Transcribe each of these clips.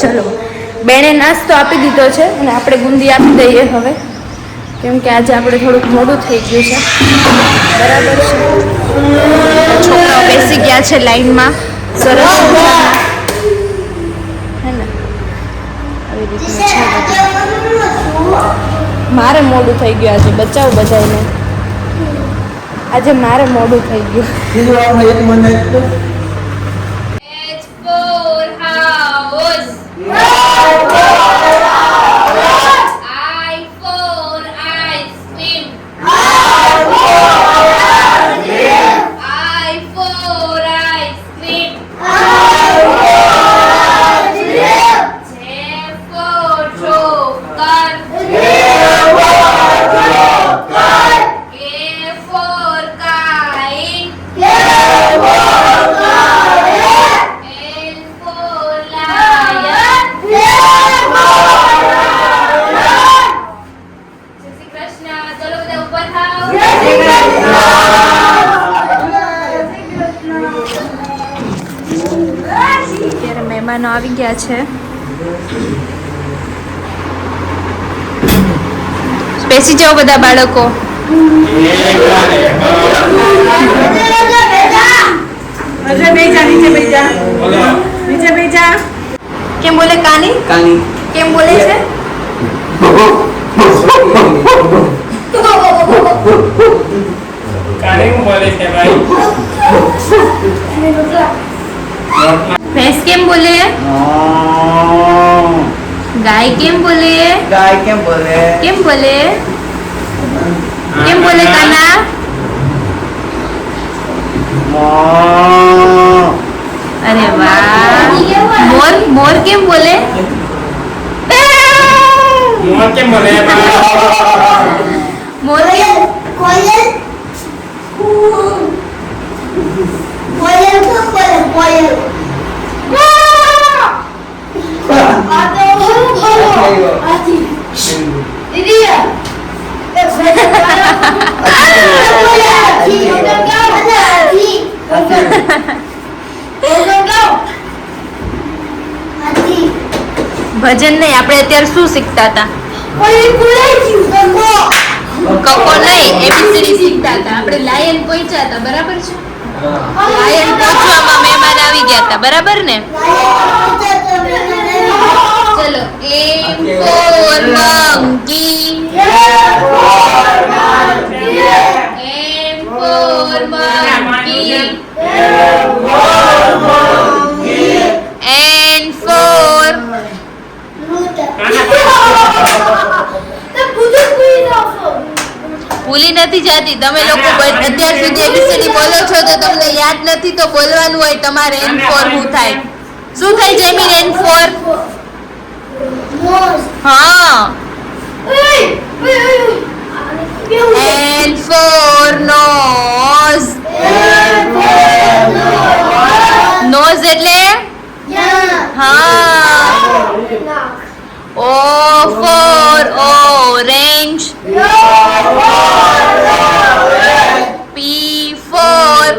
ચલો બેને નાસ્તો આપી દીધો છે અને આપણે બુંદી આપી દઈએ હવે, કેમ કે આજે આપણે થોડુંક મોડું થઈ ગયું છે. બરાબર છે. છોકરાઓ બેસી ગયા છે લાઈનમાં સરસ મજાના, હે ને? આવી રીતનું છે બધું. મારે મોડું થઈ ગયું આજે, બચાવ બધાને. આજે મારે મોડું થઈ ગયું. મહેમાનો આવી ગયા છે. બેસી જાઓ બધા બાળકો. કેમ બોલે કાની? કાની કેમ બોલે છે? કાની બોલે છે ભાઈ. ભેંસ કેમ બોલે? ગાય કેમ બોલે? ગાય કેમ બોલે? કેમ બોલે? કેમ બોલે કાના? અરે વાહ. મોર મોર કેમ બોલે? મોર કેમ બોલે? મોર કેમ? કોયલ કોયલ કેમ બોલે? કોયલ ભજન નહીં, આપણે અત્યારે શું શીખતા હતા? કકો નહીં, એબીસીડી શીખતા હતા આપણે. લાયન પહોંચ્યા હતા, બરાબર છે? લાયન પહોંચવામાં મહેમાન આવી ગયા હતા, બરાબર ને? ચલો, M for monkey, M for monkey, N for ભૂલી નથી જતી. તમે લોકો અત્યાર સુધી એબીસીડી બોલો છો તો તમને યાદ નથી, તો બોલવાનું હોય તમારે. એન ફોર શું થાય? શું થાય જેમીન? એન ફોર હા, એન ફોર નોઝ. નોઝ એટલે હા. ઓ ફોર ઓરેન્જ, પી ફોર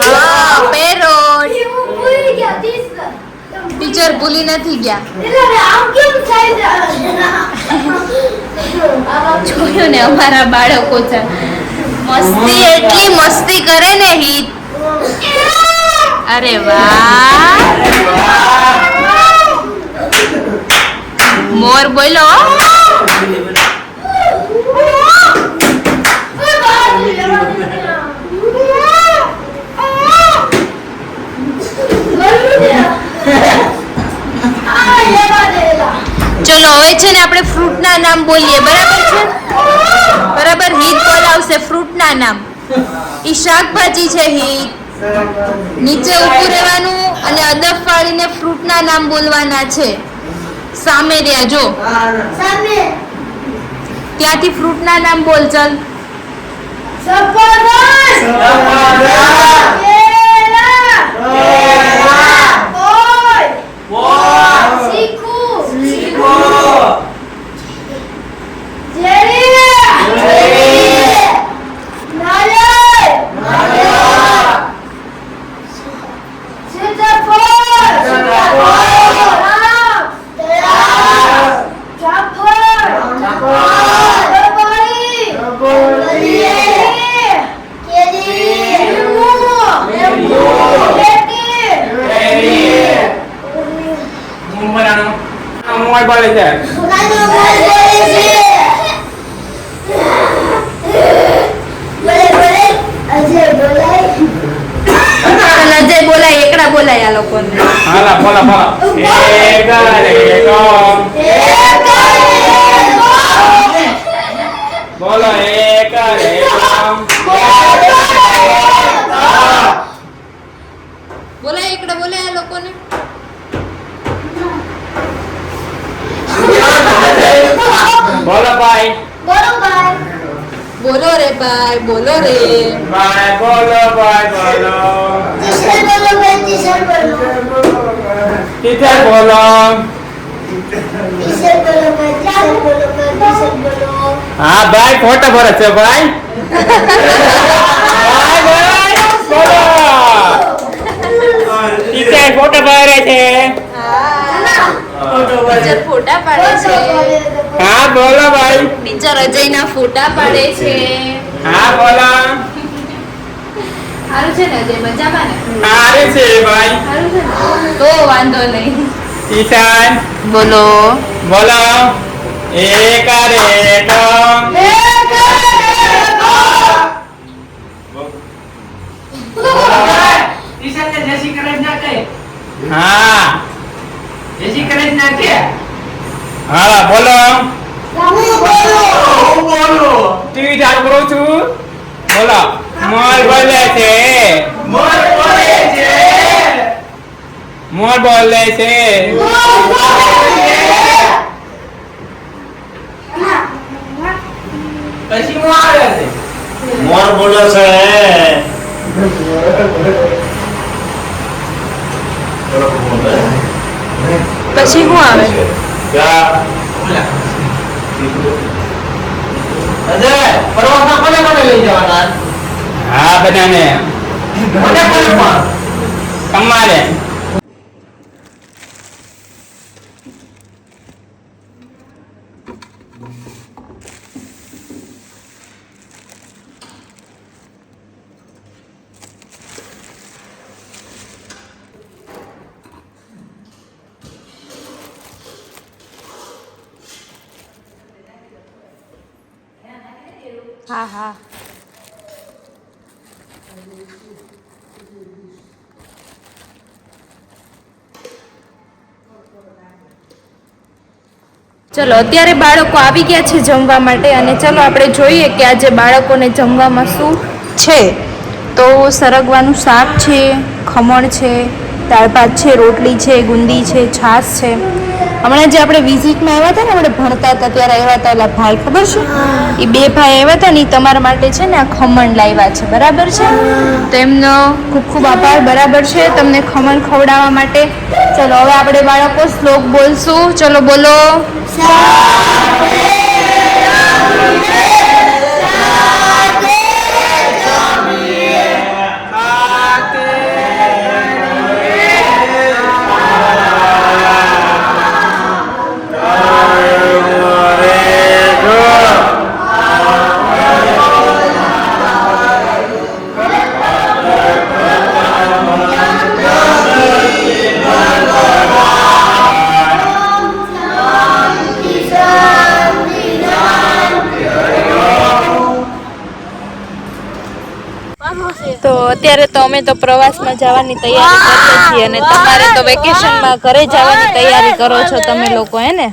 હા પેરોટ. ટીચર ભૂલી નથી ગયા. જોયું ને અમારા બાળકો છે, મસ્તી એટલી મસ્તી કરે ને હિત. અરે વાહ. મોર બોલો. ચલો હવે છે ને આપણે ફ્રૂટના નામ બોલીએ, બરાબર છે? બરાબર. હિત બોલાવશે ફ્રૂટના નામ. ઈ શાકભાજી છે હિત. નીચે ઊભું રહેવાનું અને અદબ પાડીને ફ્રૂટના નામ બોલવાના છે. સામે રહ્યા જો, ત્યાંથી ફ્રૂટના નામ બોલ. ચાલ. મોય બોલે છે કાનો મોર બોલે છે બોલે બોલે અજય બોલાય અજય બોલાય એકડા બોલાય આ લોકોને હાલા બોલા બોલા એક રે બોલો એક રે બોલાય એકડા બોલાય આ લોકોને બોલો ભાઈ બોલો ભાઈ બોલો રે ભાઈ બોલો રે ભાઈ બોલો ભાઈ બોલો ટીચર બોલો ભાઈ ટીચર બોલો ટીચર બોલો ટીચર બોલો ભાઈ ટીચર બોલો ભાઈ ટીચર બોલો હા ભાઈ ફોટો ભરે છે ભાઈ ભાઈ બોલો ટીચર ફોટો ભરે છે ટીચર ફોટા પાડે છે હા બોલો ભાઈ ટીચર અજયના ફોટા પાડે છે હા બોલો સારું છે ને અજય મજામાં ને સારે છે ભાઈ સારું છે ને તો વાંધો નહીં ટીચર બોલો બોલો એક રે ટીચરને જેસી કરે જ ના કહે હા જેસી કરે જ ના કે હા બોલો હું બોલો હું બોલો ટીવી ચાલુ કરું છું બોલો મોર બોલે છે મોર બોલે છે મોર બોલે છે પછી હું આવે છે મોર બોલે છે પછી શું આવે અજય પ્રવાસમાં કોને કોને લઈ જવાના હા બધાને કોને કોને પણ તમારે હા હા ચલો અત્યારે બાળકો આવી ગયા છે જમવા માટે અને ચલો આપણે જોઈએ કે આજે બાળકોને જમવામાં શું છે તો સરગવાનું શાક છે ખમણ છે દાળ ભાત છે રોટલી છે ગુંદી છે છાશ છે હમણાં જે આપણે વિઝિટમાં આવ્યા હતા ને આપણે ભણતા હતા ત્યારે આવ્યા હતા એલા ભાઈ ખબર છે એ બે ભાઈ આવ્યા હતા ને ઈ તમારા માટે છે ને આ ખમણ લાવ્યા છે બરાબર છે તો એમનો ખૂબ ખૂબ આભાર બરાબર છે તમને ખમણ ખવડાવવા માટે ચલો હવે આપણે બાળકો શ્લોક બોલશું ચલો બોલો તો અત્યારે તો અમે તો પ્રવાસમાં જવાની તૈયારી કરીએ છીએ અને તમારે તો વેકેશનમાં ઘરે જવાની તૈયારી કરો છો તમે લોકો હે ને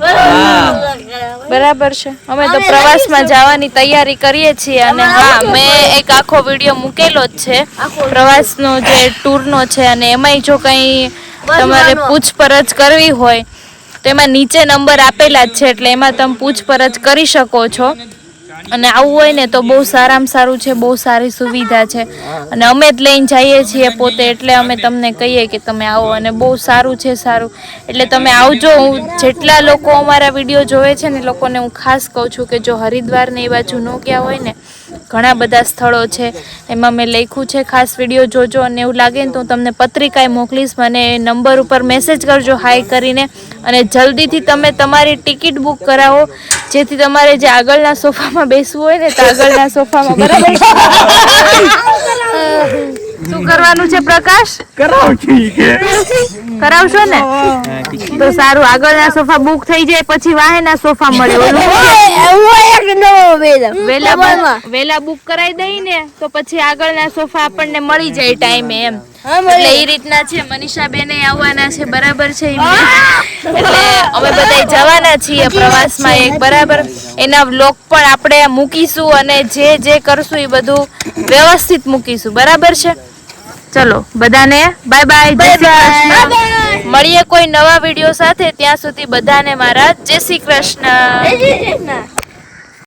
બરાબર છે અમે તો પ્રવાસમાં જવાની તૈયારી કરીએ છીએ અને હા મેં એક આખો વિડીયો મૂકેલો જ છે પ્રવાસનો જે ટૂરનો છે અને એમાંય જો કંઈ તમારે પૂછપરછ કરવી હોય તો એમાં નીચે નંબર આપેલા જ છે એટલે એમાં તમે પૂછપરછ કરી શકો છો અને આવું હોય ને તો બહુ સારામાં સારું છે બહુ સારી સુવિધા છે અને અમે જ લઈને જઈએ છીએ પોતે એટલે અમે તમને કહીએ કે તમે આવો અને બહુ સારું છે સારું એટલે તમે આવજો હું જેટલા લોકો અમારા વિડીયો જોવે છે ને એ લોકોને હું ખાસ કહું છું કે જો હરિદ્વાર ને એ બાજુ ન ગયા હોય ને ઘણા બધા સ્થળો છે એમાં મેં લખ્યું છે ખાસ વિડીયો જોજો અને એવું લાગે ને તો હું તમને પત્રિકાએ મોકલીશ મને નંબર ઉપર મેસેજ કરજો હાઈ કરીને અને જલ્દીથી તમે તમારી ટિકિટ બુક કરાવો જેથી તમારે જે આગળના સોફામાં બેસવું હોય ને તો આગળના સોફામાં બરાબર શું કરવાનું છે પ્રકાશ? કરાવશો ને? તો સારું, આગળના સોફા બુક થઈ જાય પછી વાહેના સોફા મળે. વેલા બુક કરાવી દઈ ને તો પછી આગળના સોફા આપણને મળી જાય ટાઈમે એમ. એટલે એ રીતના છે. મનીષા બેને આવવાના છે, બરાબર છે? એટલે અમે બધા જવાના છીએ પ્રવાસમાં એક, બરાબર. એના વ્લોગ પણ આપણે મૂકીશું અને જે કરશું એ બધું વ્યવસ્થિત મૂકીશું, બરાબર છે? ચલો બધાને બાય બાય, જય શ્રી કૃષ્ણ. મળીએ કોઈ નવા વિડીયો સાથે. ત્યાં સુધી બધાને મારા જય શ્રી કૃષ્ણ.